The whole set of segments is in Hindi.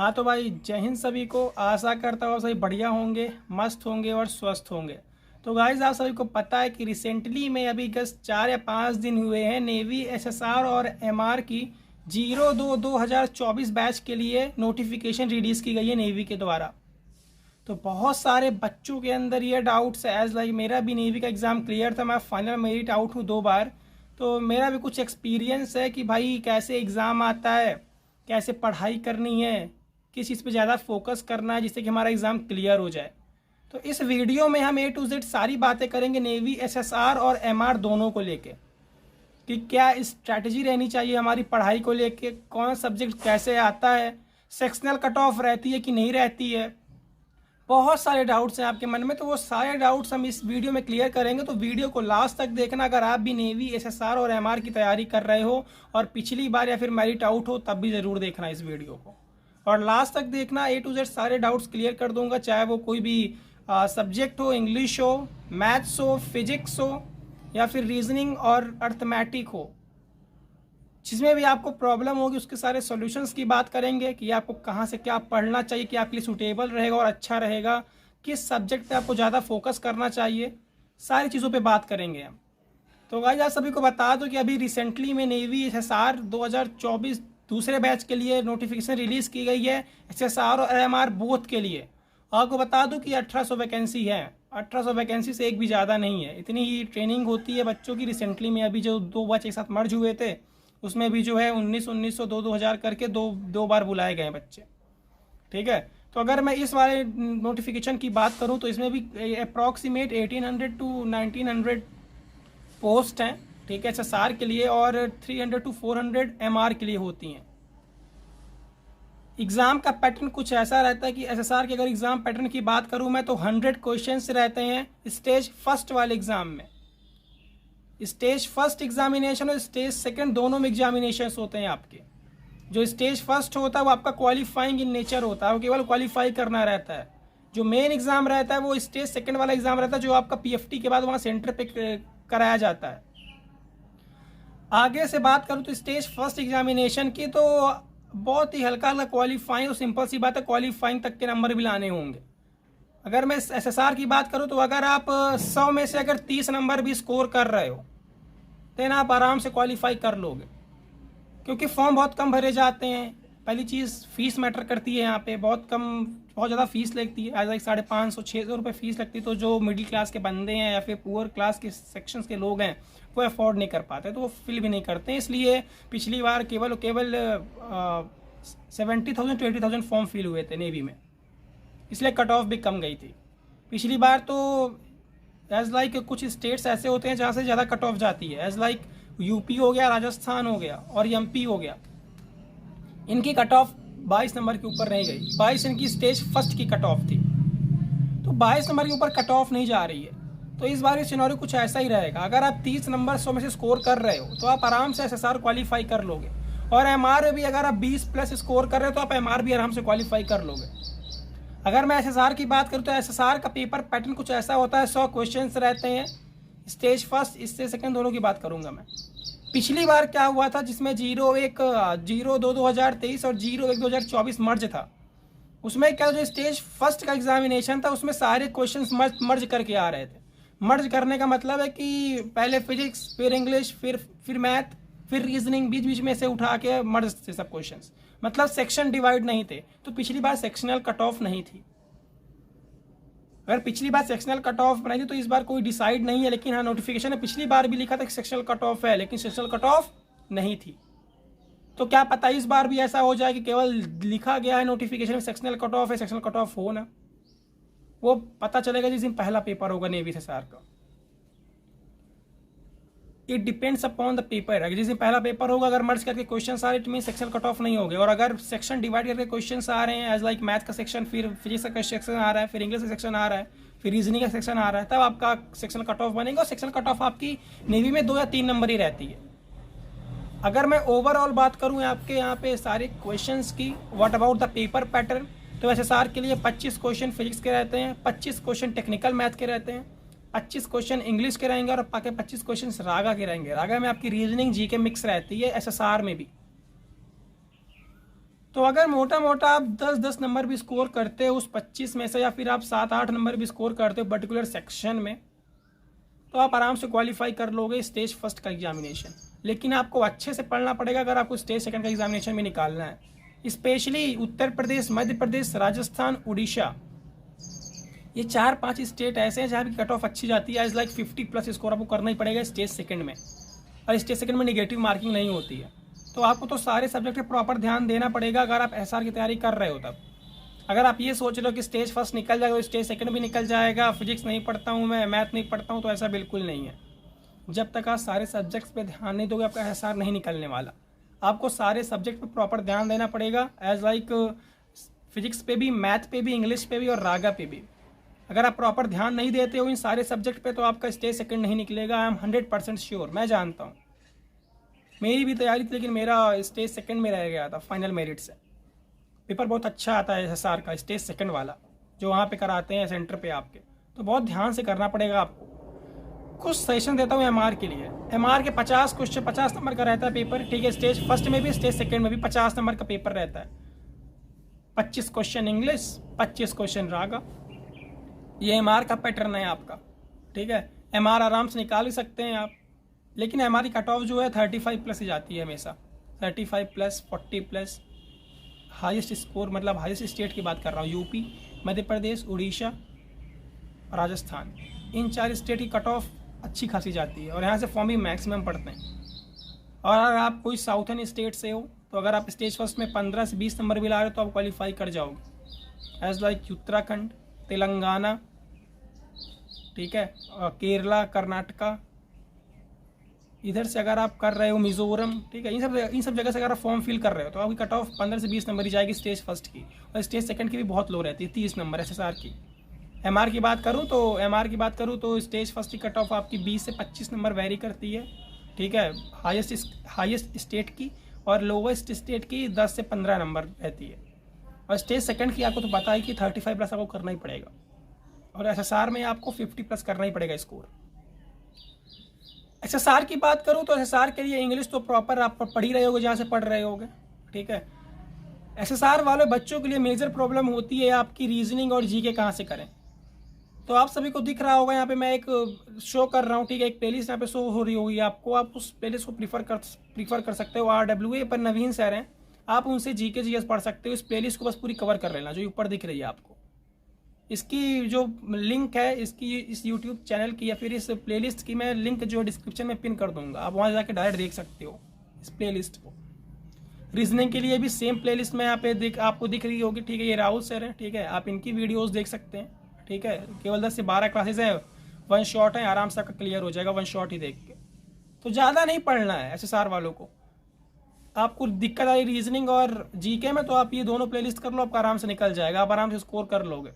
हाँ तो भाई जय हिंद सभी को। आशा करता हूँ सभी बढ़िया होंगे, मस्त होंगे और स्वस्थ होंगे। तो गाइस आप सभी को पता है कि रिसेंटली में अभी जस्ट 4 या 5 दिन हुए हैं नेवी एसएसआर और एमआर की 02/2024 बैच के लिए नोटिफिकेशन रिलीज़ की गई है नेवी के द्वारा। तो बहुत सारे बच्चों के अंदर ये डाउट्स है, एज लाइक मेरा भी नेवी का एग्ज़ाम क्लियर था, मैं फाइनल मेरिट आउट हूँ 2 बार। तो मेरा भी कुछ एक्सपीरियंस है कि भाई कैसे एग्ज़ाम आता है, कैसे पढ़ाई करनी है, किस चीज़ पे ज़्यादा फोकस करना है जिससे कि हमारा एग्ज़ाम क्लियर हो जाए। तो इस वीडियो में हम A to Z सारी बातें करेंगे नेवी एसएसआर और एमआर दोनों को लेके कि क्या स्ट्रैटेजी रहनी चाहिए हमारी पढ़ाई को लेके, कौन सब्जेक्ट कैसे आता है, सेक्शनल कट ऑफ रहती है कि नहीं रहती है। बहुत सारे डाउट्स हैं आपके मन में, तो वो सारे डाउट्स हम इस वीडियो में क्लियर करेंगे। तो वीडियो को लास्ट तक देखना अगर आप भी नेवी एसएसआर और एमआर की तैयारी कर रहे हो और पिछली बार या फिर मेरिट आउट हो तब भी ज़रूर देखना इस वीडियो को और लास्ट तक देखना। A to Z सारे डाउट्स क्लियर कर दूंगा, चाहे वो कोई भी सब्जेक्ट हो, इंग्लिश हो, मैथ्स हो, फिजिक्स हो या फिर रीजनिंग और अर्थमेटिक हो, जिसमें भी आपको प्रॉब्लम होगी उसके सारे सॉल्यूशंस की बात करेंगे कि आपको कहाँ से क्या पढ़ना चाहिए कि आपके लिए सूटेबल रहेगा और अच्छा रहेगा, किस सब्जेक्ट पे आपको ज़्यादा फोकस करना चाहिए, सारी चीज़ों पे बात करेंगे हम। तो गाइस आप सभी को बता दो कि अभी रिसेंटली में नेवी एसएसआर 2024 दूसरे बैच के लिए नोटिफिकेशन रिलीज़ की गई है, एसएसआर और एमआर बोथ के लिए। आपको बता दूं कि 1800 वैकेंसी है, 1800 वैकेंसी से एक भी ज़्यादा नहीं है, इतनी ही ट्रेनिंग होती है बच्चों की। रिसेंटली में अभी जो 2 बैच एक साथ मर्ज हुए थे उसमें भी जो है 1900 2000 करके दो बार बुलाए गए बच्चे। ठीक है, तो अगर मैं इस वाले नोटिफिकेशन की बात करूं तो इसमें भी अप्रॉक्सीमेट 1800 to 1900 पोस्ट हैं, ठीक है, एसएसआर के लिए, और 300 to 400 एमआर के लिए होती हैं। एग्ज़ाम का पैटर्न कुछ ऐसा रहता है कि एसएसआर के अगर एग्ज़ाम पैटर्न की बात करूं मैं तो 100 क्वेश्चंस रहते हैं स्टेज फर्स्ट वाले एग्ज़ाम में। स्टेज फर्स्ट एग्जामिनेशन और स्टेज सेकंड दोनों में एग्जामिनेशन होते हैं आपके। जो स्टेज फर्स्ट होता है वो आपका क्वालिफाइंग इन नेचर होता है, वो केवल क्वालिफाई करना रहता है। जो मेन एग्ज़ाम रहता है वो स्टेज सेकंड वाला एग्ज़ाम रहता है, जो आपका पीएफटी के बाद वहाँ सेंटर पे कराया जाता है। आगे से बात करूँ तो स्टेज फर्स्ट एग्जामिनेशन की तो बहुत ही हल्का हल्का क्वालिफाइंग, और सिंपल सी बात है क्वालिफाइंग तक के नंबर भी लाने होंगे। अगर मैं एसएसआर की बात करूँ तो अगर आप 100 में से अगर 30 नंबर भी स्कोर कर रहे हो तो आप आराम से क्वालिफाई कर लोगे, क्योंकि फॉर्म बहुत कम भरे जाते हैं। पहली चीज़ फीस मैटर करती है, यहाँ पे बहुत ज़्यादा फीस लगती है, लाइक 550-600 रुपये फीस लगती है। तो जो मिडिल क्लास के बंदे हैं या फिर पुअर क्लास के सेक्शंस के लोग हैं वो अफोर्ड नहीं कर पाते, तो वो फिल भी नहीं करते हैं। इसलिए पिछली बार केवल 70,000 to 80,000 फॉर्म फिल हुए थे नेवी में, इसलिए कट ऑफ भी कम गई थी पिछली बार। तो एज लाइक कुछ स्टेट्स ऐसे होते हैं जहाँ से ज़्यादा कट ऑफ जाती है, एज लाइक यूपी हो गया, राजस्थान हो गया और एमपी हो गया। इनकी कट ऑफ 22 नंबर के ऊपर नहीं गई, 22 इनकी स्टेज फर्स्ट की कट ऑफ थी, तो 22 नंबर के ऊपर कट ऑफ नहीं जा रही है। तो इस बार सिनेरियो कुछ ऐसा ही रहेगा। अगर आप 30 नंबर 100 में से स्कोर कर रहे हो तो आप आराम से एसएसआर क्वालिफाई कर लोगे, और एमआर भी अगर आप 20+ स्कोर कर रहे हो तो आप एमआर भी आराम से क्वालिफाई कर लोगे। अगर मैं एसएसआर की बात करूँ तो एसएसआर का पेपर पैटर्न कुछ ऐसा होता है, 100 क्वेश्चंस रहते हैं स्टेज फर्स्ट, इससे सेकंड दोनों की बात करूंगा मैं। पिछली बार क्या हुआ था जिसमें 02/2023 और 01/2024 मर्ज था, उसमें क्या जो स्टेज फर्स्ट का एग्जामिनेशन था उसमें सारे क्वेश्चंस मर्ज करके आ रहे थे। मर्ज करने का मतलब है कि पहले फिजिक्स, फिर इंग्लिश, फिर मैथ, फिर रीजनिंग, बीच बीच में से उठा के मर्ज थे सब क्वेश्चंस, मतलब सेक्शन डिवाइड नहीं थे। तो पिछली बार सेक्शनल कट ऑफ नहीं थी। अगर पिछली बार सेक्शनल कट ऑफ बनाई थी तो इस बार कोई डिसाइड नहीं है, लेकिन हाँ नोटिफिकेशन में पिछली बार भी लिखा था कि सेक्शनल कट ऑफ है, लेकिन सेक्शनल कट ऑफ नहीं थी। तो क्या पता इस बार भी ऐसा हो जाए कि केवल लिखा गया है नोटिफिकेशन में सेक्शनल कट ऑफ है, सेक्शनल कट ऑफ हो ना, वो पता चलेगा जिस दिन पहला पेपर होगा नेवी एसएसआर का। It depends upon the paper. अगर जिस दिन पहला पेपर होगा अगर मर्ज करके क्वेश्चन आ रहे हैं तो मीन सेक्शन कट ऑफ नहीं होंगे, और अगर सेक्शन डिवाइड करके क्वेश्चन आ रहे हैं एज लाइक मैथ का सेक्शन, फिर फिजिक्स का सेक्शन आ रहा है, फिर इंग्लिश का सेक्शन आ रहा है, फिर रीजनिंग का सेक्शन आ रहा है, तब आपका सेक्शन कट ऑफ बनेगा। और सेक्शन कट ऑफ आपकी नेवी में 2 या 3 नंबर ही रहती है। अगर मैं ओवरऑल बात करूँ आपके यहाँ पे सारे क्वेश्चन की, what about the paper pattern, तो एसएसआर के लिए 25 क्वेश्चन फिजिक्स के रहते हैं, 25 क्वेश्चन टेक्निकल मैथ के रहते हैं, 25 क्वेश्चन इंग्लिश के रहेंगे और बाकी 25 क्वेश्चन रागा के रहेंगे। रागा में आपकी रीजनिंग जीके मिक्स रहती है एसएसआर में भी। तो अगर मोटा मोटा आप 10-10 नंबर भी स्कोर करते हो उस 25 में से, या फिर आप 7-8 नंबर भी स्कोर करते हो पर्टिकुलर सेक्शन में, तो आप आराम से क्वालिफाई कर लोगे स्टेज फर्स्ट का एग्जामिनेशन। लेकिन आपको अच्छे से पढ़ना पड़ेगा अगर आपको स्टेज सेकंड का एग्जामिनेशन भी निकालना है। स्पेशली उत्तर प्रदेश, मध्य प्रदेश, राजस्थान, उड़ीसा, ये 4-5 स्टेट ऐसे हैं जहाँ की कट ऑफ अच्छी जाती है। एज लाइक 50+ स्कोर आपको करना ही पड़ेगा स्टेज सेकंड में, और स्टेज सेकंड में निगेटिव मार्किंग नहीं होती है। तो आपको तो सारे सब्जेक्ट पे प्रॉपर ध्यान देना पड़ेगा अगर आप एसआर की तैयारी कर रहे हो तब। अगर आप ये सोच रहे हो कि स्टेज फर्स्ट निकल जाएगा तो स्टेज सेकंड भी निकल जाएगा, फिजिक्स नहीं पढ़ता हूँ मैं, मैथ नहीं पढ़ता हूँ, तो ऐसा बिल्कुल नहीं है। जब तक आप सारे सब्जेक्ट्स पे ध्यान नहीं दोगे आपका एसआर नहीं निकलने वाला। आपको सारे सब्जेक्ट पे प्रॉपर ध्यान देना पड़ेगा, एज लाइक फिजिक्स पे भी, मैथ पे भी, इंग्लिश पे भी और रागा पे भी। अगर आप प्रॉपर ध्यान नहीं देते हो इन सारे सब्जेक्ट पे तो आपका स्टेज सेकंड नहीं निकलेगा। आई एम 100% श्योर, मैं जानता हूँ, मेरी भी तैयारी थी लेकिन मेरा स्टेज सेकंड में रह गया था फाइनल मेरिट से। पेपर बहुत अच्छा आता है एसएसआर का, स्टेज सेकंड वाला जो वहाँ पे कराते हैं सेंटर पे आपके, तो बहुत ध्यान से करना पड़ेगा आपको। कुछ सेशन देता हूँ एमआर के लिए। एमआर के 50 क्वेश्चन, 50 नंबर का रहता है पेपर, ठीक है। स्टेज फर्स्ट में भी स्टेज सेकंड में भी 50 नंबर का पेपर रहता है। 25 क्वेश्चन इंग्लिश, 25 क्वेश्चन रागा, ये एमआर का पैटर्न है आपका, ठीक है। एमआर आराम से निकाल भी सकते हैं आप, लेकिन हमारी कट ऑफ जो है 35+ ही जाती है हमेशा, 35+, 40+। हाईएस्ट स्कोर मतलब हाईएस्ट स्टेट की बात कर रहा हूँ, यूपी, मध्य प्रदेश, उड़ीसा, राजस्थान, इन 4 स्टेट की कट ऑफ अच्छी खासी जाती है और यहाँ से फॉर्म भी मैक्सिमम पढ़ते हैं। और अगर आप कोई साउथर्न स्टेट से हो तो अगर आप स्टेज फर्स्ट में 15 से 20 नंबर भी ला रहे हो तो आप क्वालिफाई कर जाओगे। एज लाइक उत्तराखंड, तेलंगाना, ठीक है, केरला, कर्नाटका, इधर से अगर आप कर रहे हो, मिजोरम, ठीक है, इन सब जगह से अगर आप फॉर्म फिल कर रहे हो तो आपकी कट ऑफ 15 से 20 नंबर ही जाएगी स्टेज फर्स्ट की, और स्टेज सेकंड की भी बहुत लो रहती है, 30 नंबर एसएसआर की। एमआर की बात करूँ तो स्टेज फर्स्ट की कट ऑफ आपकी 20 से 25 नंबर वेरी करती है, ठीक है, हाईएस्ट स्टेट की, और लोवेस्ट स्टेट की 10 से 15 नंबर रहती है। और स्टेज सेकंड की आपको तो पता है कि 35+ आपको करना ही पड़ेगा, और एसएसआर में आपको 50+ करना ही पड़ेगा स्कोर। एसएसआर की बात करूँ तो एसएसआर के लिए इंग्लिश तो प्रॉपर आप पढ़ ही रहे होगे जहाँ से पढ़ रहे होगे, ठीक है। एसएसआर वाले बच्चों के लिए मेजर प्रॉब्लम होती है आपकी रीजनिंग और जीके कहाँ से करें। तो आप सभी को दिख रहा होगा यहाँ पे मैं एक शो कर रहा हूँ, ठीक है, एक प्लेलिस्ट यहाँ पे शो हो रही होगी आपको, आप उस प्लेलिस्ट को प्रीफर कर सकते हो। RWA पर नवीन सर हैं, आप उनसे जीके जीएस पढ़ सकते हो। इस प्लेलिस्ट को बस पूरी कवर कर लेना जो ऊपर दिख रही है आपको। इसकी जो लिंक है इसकी, इस यूट्यूब चैनल की या फिर इस प्लेलिस्ट की, मैं लिंक जो डिस्क्रिप्शन में पिन कर दूंगा, आप वहाँ जाके डायरेक्ट देख सकते हो इस प्लेलिस्ट को। रीजनिंग के लिए भी सेम प्लेलिस्ट में यहाँ पे आपको दिख रही होगी, ठीक है, ये राहुल सर है, ठीक है, आप इनकी वीडियोस देख सकते हैं, ठीक है। केवल 10 से 12 क्लासेज है, 1 शॉट है, आराम से आपका क्लियर हो जाएगा 1 शॉट ही देख के। तो ज़्यादा नहीं पढ़ना है एसएसआर वालों को। आपको दिक्कत आई रीजनिंग और जीके में तो आप ये दोनों प्लेलिस्ट कर लो, आपका आराम से निकल जाएगा, आप आराम से स्कोर कर लोगे।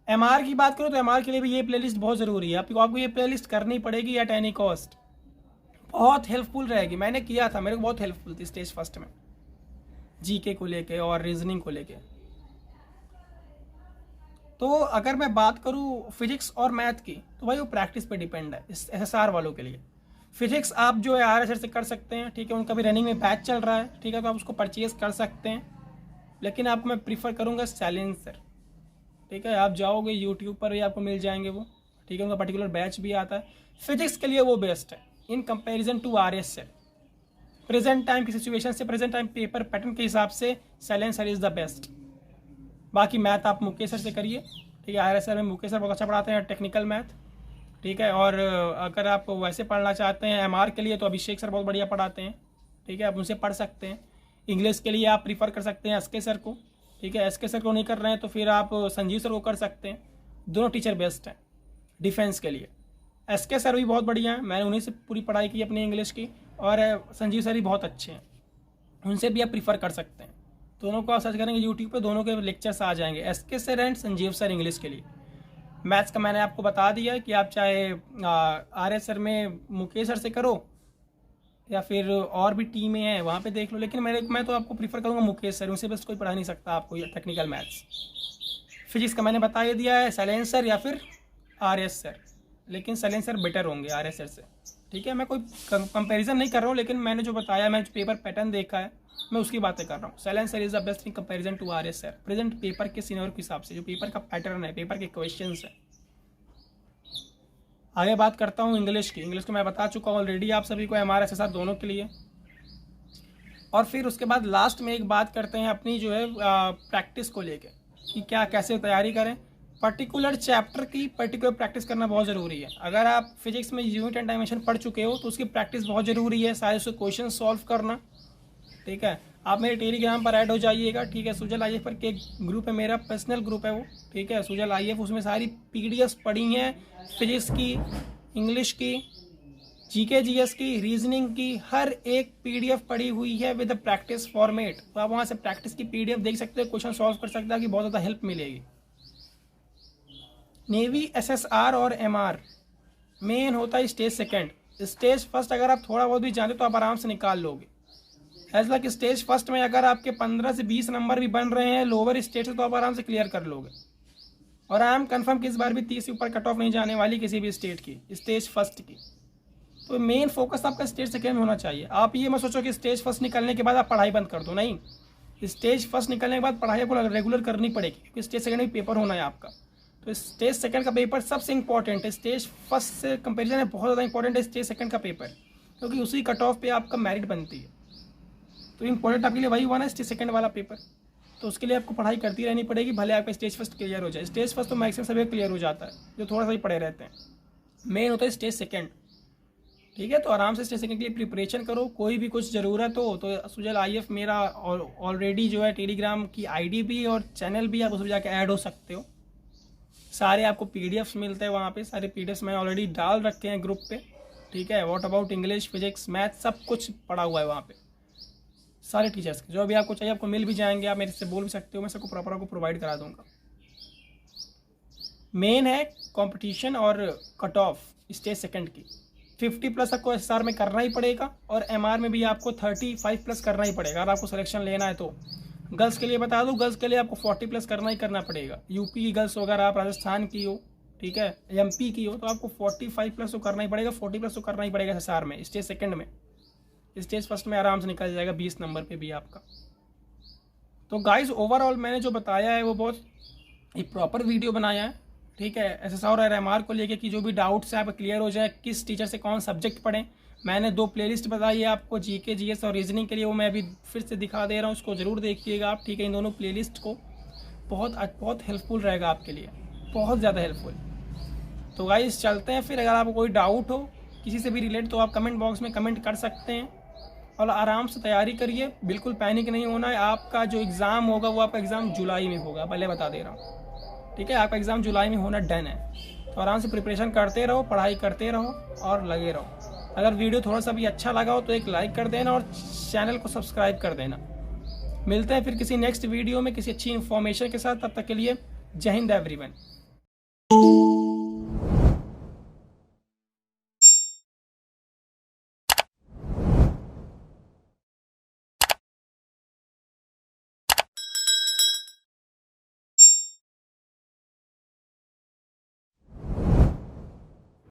एमआर की बात करो तो एमआर के लिए भी ये प्लेलिस्ट बहुत ज़रूरी है, आपको ये प्लेलिस्ट करनी पड़ेगी एट एनी कॉस्ट। बहुत हेल्पफुल रहेगी, मैंने किया था, मेरे को बहुत हेल्पफुल थी स्टेज फर्स्ट में जीके को लेके और रीजनिंग को लेके। तो अगर मैं बात करूँ फिजिक्स और मैथ की तो भाई वो प्रैक्टिस पे डिपेंड है इस एसएसआर वालों के लिए। फिजिक्स आप जो है आरएसआर से कर सकते हैं, ठीक है, उनका भी रनिंग में बैच चल रहा है, ठीक है, तो आप उसको परचेज कर सकते हैं। लेकिन आपको मैं प्रीफर करूँगा साइलेंसर, ठीक है, आप जाओगे यूट्यूब पर भी आपको मिल जाएंगे वो, ठीक है, उनका पर्टिकुलर बैच भी आता है। फिजिक्स के लिए वो बेस्ट है in comparison to RSR. Present time की सिचुएशन से, प्रेजेंट टाइम पेपर पैटर्न के हिसाब से साइलेंसर इज़ द बेस्ट। बाकी मैथ आप मुकेश सर से करिए, ठीक है, आरएसआर में मुकेश सर बहुत अच्छा पढ़ाते हैं टेक्निकल मैथ, ठीक है। और अगर आप वैसे पढ़ना चाहते हैं एमआर के लिए तो अभिषेक सर बहुत बढ़िया पढ़ाते हैं, ठीक है, आप उनसे पढ़ सकते हैं। इंग्लिश के लिए आप प्रीफर कर सकते हैं एसके सर को, ठीक है, एसके सर को नहीं कर रहे हैं तो फिर आप संजीव सर को कर सकते हैं। दोनों टीचर बेस्ट हैं डिफेंस के लिए। एसके सर भी बहुत बढ़िया हैं, मैंने उन्हीं से पूरी पढ़ाई की अपनी इंग्लिश की, और संजीव सर भी बहुत अच्छे हैं, उनसे भी आप प्रीफर कर सकते हैं। दोनों को आप सर्च करेंगे यूट्यूब पे, दोनों के लेक्चर्स आ जाएंगे, SK sir and Sanjeev sir English के लिए। मैथ्स का मैंने आपको बता दिया कि आप चाहे आरएस सर में मुकेश सर से करो या फिर और भी टीमें हैं वहाँ पे देख लो, लेकिन मैं तो आपको प्रीफर करूँगा मुकेश सर, उनसे बस कोई पढ़ा नहीं सकता आपको ये टेक्निकल मैथ्स। फिजिक्स का मैंने बता ही दिया है, साइलेंसर या फिर आरएस सर, लेकिन साइलेंसर बेटर होंगे RSR से। ठीक है, मैं कोई कंपैरिजन नहीं कर रहा हूँ, लेकिन मैंने जो बताया, मैं जो पेपर पैटर्न देखा है, मैं उसकी बातें कर रहा हूँ। Silencer is the best in comparison to RSR present paper के सिनेरियो के हिसाब से, जो पेपर का पैटर्न है, पेपर के क्वेश्चंस है। आगे बात करता हूँ इंग्लिश की। इंग्लिश को मैं बता चुका हूँ ऑलरेडी आप सभी को, MR SSR दोनों के लिए। और फिर उसके बाद लास्ट में एक बात करते हैं अपनी जो है प्रैक्टिस को लेके, कि क्या कैसे तैयारी करें। पर्टिकुलर चैप्टर की पर्टिकुलर प्रैक्टिस करना बहुत ज़रूरी है। अगर आप फिजिक्स में यूनिट एंड डायमेंशन पढ़ चुके हो तो उसकी प्रैक्टिस बहुत ज़रूरी है, सारे उसके क्वेश्चन सॉल्व करना। ठीक है, आप मेरे टेलीग्राम पर ऐड हो जाइएगा। ठीक है, सुजल IF पर के ग्रुप है, मेरा पर्सनल ग्रुप है वो। ठीक है, सुजल IF, उसमें सारी PDFs पढ़ी हैं, फिजिक्स की, इंग्लिश की, GK GS की, रीजनिंग की, हर एक PDF पड़ी हुई है विद प्रैक्टिस फॉर्मेट। तो आप वहाँ से प्रैक्टिस की PDF देख सकते हो, क्वेश्चन सॉल्व कर सकते हो, कि बहुत ज़्यादा हेल्प मिलेगी। नेवी SSR और MR मेन होता है स्टेज सेकंड। स्टेज फर्स्ट अगर आप थोड़ा बहुत भी जानते तो आप आराम से निकाल लोगे। एज लाइक स्टेज फर्स्ट में अगर आपके 15 से 20 नंबर भी बन रहे हैं लोअर स्टेज से, तो आप आराम से क्लियर कर लोगे। और आई एम कन्फर्म कि इस बार भी 30 से ऊपर कट ऑफ नहीं जाने वाली किसी भी स्टेट की, स्टेज फर्स्ट की। तो मेन फोकस आपका स्टेज सेकंड में होना चाहिए। आप ये मत सोचो कि स्टेज फर्स्ट निकलने के बाद आप पढ़ाई बंद कर दो, नहीं। स्टेज फर्स्ट निकलने के बाद पढ़ाई आपको रेगुलर करनी पड़ेगी, क्योंकि स्टेज सेकंड में पेपर होना है आपका। तो स्टेज सेकंड का पेपर सबसे इंपॉर्टेंट है। स्टेज फर्स्ट से कंपेरिजन में बहुत ज़्यादा इंपॉर्टेंट है स्टेज सेकंड का पेपर, क्योंकि उसी कट ऑफ पे आपका मेरिट बनती है। तो इंपॉर्टेंट आपके लिए वही हुआ ना, स्टेज सेकंड वाला पेपर। तो उसके लिए आपको पढ़ाई करती रहनी पड़ेगी, भले आपका स्टेज फर्स्ट क्लियर हो जाए। स्टेज फर्स्ट तो मैक्सिमम सभी क्लियर हो जाता है, जो थोड़ा सा ही पढ़े रहते हैं। मेन होता है स्टेज सेकंड। ठीक है, तो आराम से स्टेज सेकंड के लिए प्रिपरेशन करो। कोई भी कुछ ज़रूरत हो तो सुजल IF मेरा ऑलरेडी जो है टेलीग्राम की ID भी और चैनल भी, आप उसमें जाकर ऐड हो सकते हो। सारे आपको PDFs मिलते हैं वहाँ पे, सारे PDFs मैंने ऑलरेडी डाल रखे हैं ग्रुप पे। ठीक है, what about English, physics, math, सब कुछ पढ़ा हुआ है वहाँ पे। सारे टीचर्स के जो भी आपको चाहिए आपको मिल भी जाएंगे, आप मेरे से बोल भी सकते हो, मैं सबको प्रॉपर आपको प्रोवाइड करा दूंगा। मेन है कंपटीशन और कट ऑफ स्टेज सेकंड की 50+ आपको SSR में करना ही पड़ेगा, और MR में भी आपको 35+ करना ही पड़ेगा अगर आपको सिलेक्शन लेना है तो। गर्ल्स के लिए बता दूं, गर्ल्स के लिए आपको 40+ करना ही करना पड़ेगा। यूपी की गर्ल्स हो, अगर आप राजस्थान की हो, ठीक है, MP की हो, तो आपको 45+ तो करना ही पड़ेगा, 40+ तो करना ही पड़ेगा SSR में, स्टेज सेकंड में। स्टेज फर्स्ट में आराम से निकल जाएगा 20 नंबर पे भी आपका। तो गाइज ओवरऑल मैंने जो बताया है वो बहुत एक प्रॉपर वीडियो बनाया है। ठीक है, SSR और MR को लेके कि जो भी डाउट्स है आप क्लियर हो जाए, किस टीचर से कौन सब्जेक्ट पढ़ें। मैंने 2 प्लेलिस्ट बताई है आपको, GK GS और रीजनिंग के लिए, वो मैं अभी फिर से दिखा दे रहा हूँ, उसको ज़रूर देखिएगा आप। ठीक है, इन दोनों प्लेलिस्ट को बहुत हेल्पफुल रहेगा आपके लिए, बहुत ज़्यादा हेल्पफुल। तो गाइज चलते हैं फिर। अगर आपको कोई डाउट हो किसी से भी रिलेट तो आप कमेंट बॉक्स में कमेंट कर सकते हैं, और आराम से तैयारी करिए, बिल्कुल पैनिक नहीं होना है। आपका जो एग्ज़ाम होगा वो आपका एग्ज़ाम जुलाई में होगा, पहले बता दे रहा हूँ। ठीक है, आपका एग्ज़ाम जुलाई में होना डन है। तो आराम से प्रिपरेशन करते रहो, पढ़ाई करते रहो और लगे रहो। अगर वीडियो थोड़ा सा भी अच्छा लगा हो तो एक लाइक कर देना और चैनल को सब्सक्राइब कर देना। मिलते हैं फिर किसी नेक्स्ट वीडियो में किसी अच्छी इन्फॉर्मेशन के साथ। तब तक के लिए जय हिंद एवरीवन।